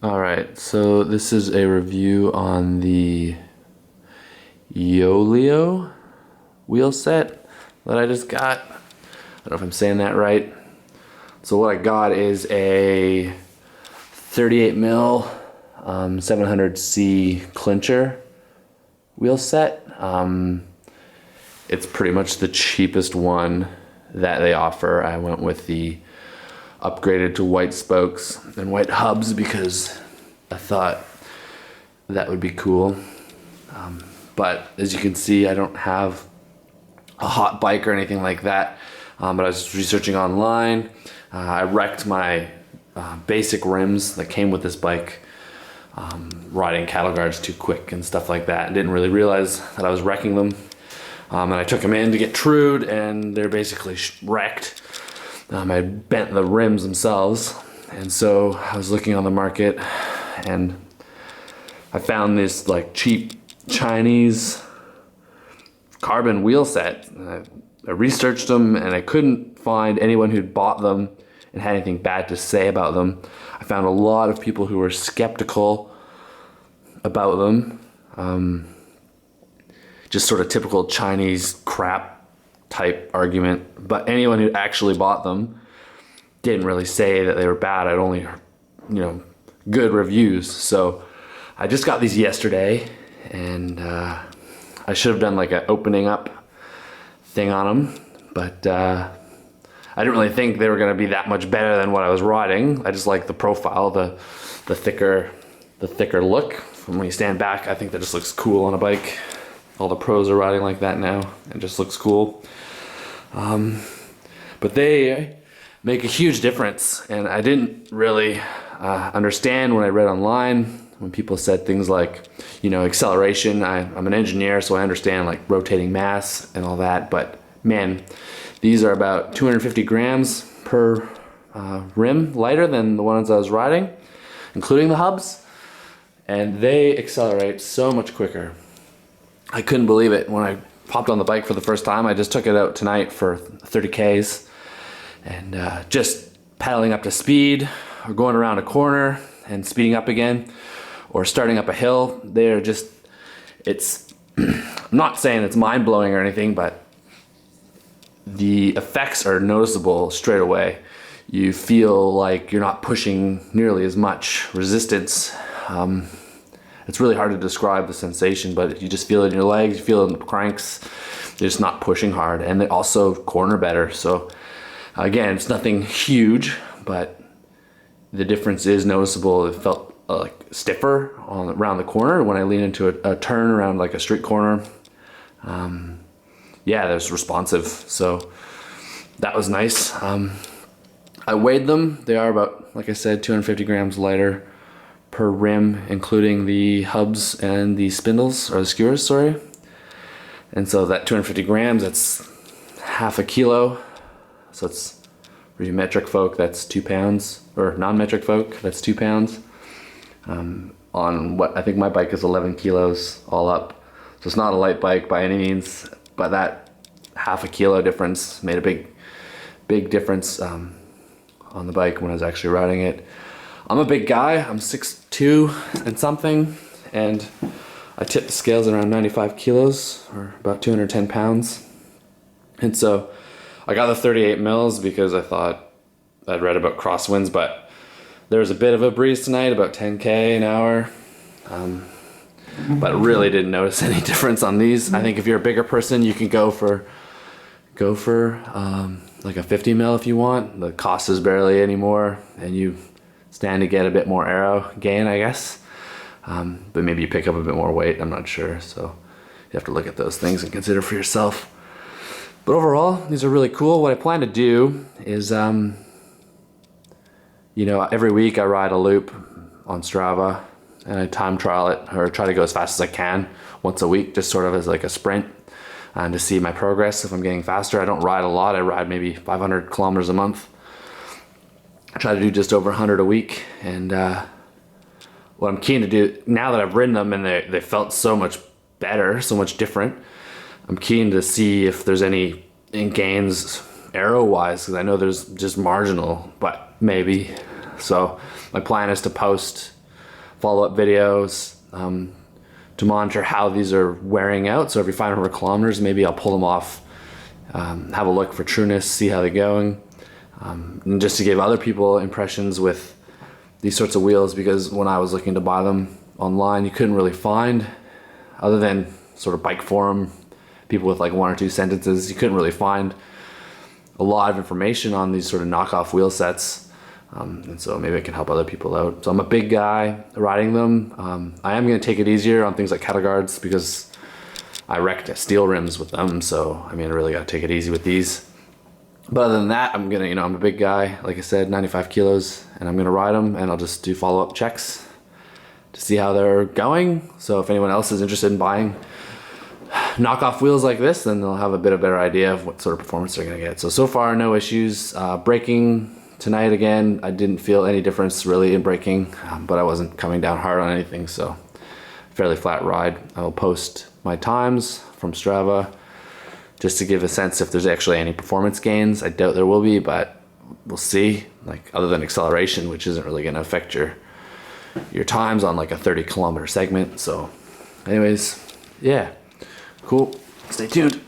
Alright, so this is a review on the Yoeleo wheel set that I just got. I don't know if I'm saying that right. So what I got is a 38mm 700c Clincher wheel set. It's pretty much the cheapest one that they offer. I went with the upgraded to white spokes and white hubs because I thought that would be cool. But as you can see, I don't have a hot bike or anything like that. But I was researching online. I wrecked my basic rims that came with this bike, riding cattle guards too quick and stuff like that. I didn't really realize that I was wrecking them. And I took them in to get trued and they're basically wrecked. I bent the rims themselves, and so I was looking on the market and I found this like cheap Chinese carbon wheel set. I researched them and I couldn't find anyone who'd bought them and had anything bad to say about them. I found a lot of people who were skeptical about them. Just sort of typical Chinese crap type argument, but anyone who actually bought them didn't really say that they were bad. I'd only heard, good reviews. So I just got these yesterday, and I should have done like an opening up thing on them, but I didn't really think they were going to be that much better than what I was riding. I just like the profile, the thicker look. From when you stand back, I think that just looks cool on a bike. All the pros are riding like that now. It just looks cool. But they make a huge difference, and I didn't really understand when I read online when people said things like, acceleration. I'm an engineer, so I understand like rotating mass and all that, but man, these are about 250 grams per rim lighter than the ones I was riding, including the hubs, and they accelerate so much quicker. I couldn't believe it when I popped on the bike for the first time. I just took it out tonight for 30Ks, and just pedaling up to speed or going around a corner and speeding up again or starting up a hill, they're just, I'm not saying it's mind-blowing or anything, but the effects are noticeable straight away. You feel like you're not pushing nearly as much resistance. It's really hard to describe the sensation, but you just feel it in your legs, you feel it in the cranks. You're just not pushing hard, and they also corner better. So again, it's nothing huge, but the difference is noticeable. It felt like stiffer around the corner when I lean into a turn around like a street corner. Yeah, there's responsive, so that was nice. I weighed them. They are about, like I said, 250 grams lighter per rim, including the hubs and the spindles, or the skewers, sorry. And so that 250 grams, that's half a kilo. So it's, for you metric folk, that's 2 pounds, or non-metric folk, that's 2 pounds. On what I think my bike is 11 kilos all up. So it's not a light bike by any means, but that half a kilo difference made a big difference on the bike when I was actually riding it. I'm a big guy, I'm 6'2" and something, and I tip the scales at around 95 kilos, or about 210 pounds. And so I got the 38 mils because I thought I'd read about crosswinds, but there was a bit of a breeze tonight, about 10K an hour. But I really didn't notice any difference on these. I think if you're a bigger person, you can go for like a 50 mil if you want. The cost is barely anymore, and you stand to get a bit more aero gain, I guess. But maybe you pick up a bit more weight, I'm not sure. So you have to look at those things and consider for yourself. But overall, these are really cool. What I plan to do is, every week I ride a loop on Strava and I time trial it, or try to go as fast as I can once a week, just sort of as like a sprint, and to see my progress if I'm getting faster. I don't ride a lot. I ride maybe 500 kilometers a month. I try to do just over 100 a week, and what I'm keen to do, now that I've ridden them and they felt so much better, so much different, I'm keen to see if there's any gains aero-wise, because I know there's just marginal, but maybe. So my plan is to post follow-up videos to monitor how these are wearing out. So every 500 kilometers, maybe I'll pull them off, have a look for trueness, see how they're going, and just to give other people impressions with these sorts of wheels, because when I was looking to buy them online, you couldn't really find, other than sort of bike forum people with like 1 or 2 sentences, you couldn't really find a lot of information on these sort of knockoff wheel sets. And so maybe I can help other people out. So I'm a big guy riding them. I am going to take it easier on things like cattle guards because I wrecked steel rims with them. So I mean, I really got to take it easy with these. But other than that, I'm gonna, I'm a big guy, like I said, 95 kilos, and I'm gonna ride them, and I'll just do follow-up checks to see how they're going. So if anyone else is interested in buying knockoff wheels like this, then they'll have a bit of a better idea of what sort of performance they're gonna get. So far, no issues. Braking tonight again, I didn't feel any difference really in braking, but I wasn't coming down hard on anything, so fairly flat ride. I will post my times from Strava just to give a sense if there's actually any performance gains. I doubt there will be, but we'll see. Like, other than acceleration, which isn't really gonna affect your times on like a 30 kilometer segment. So anyways, yeah, cool. Stay tuned.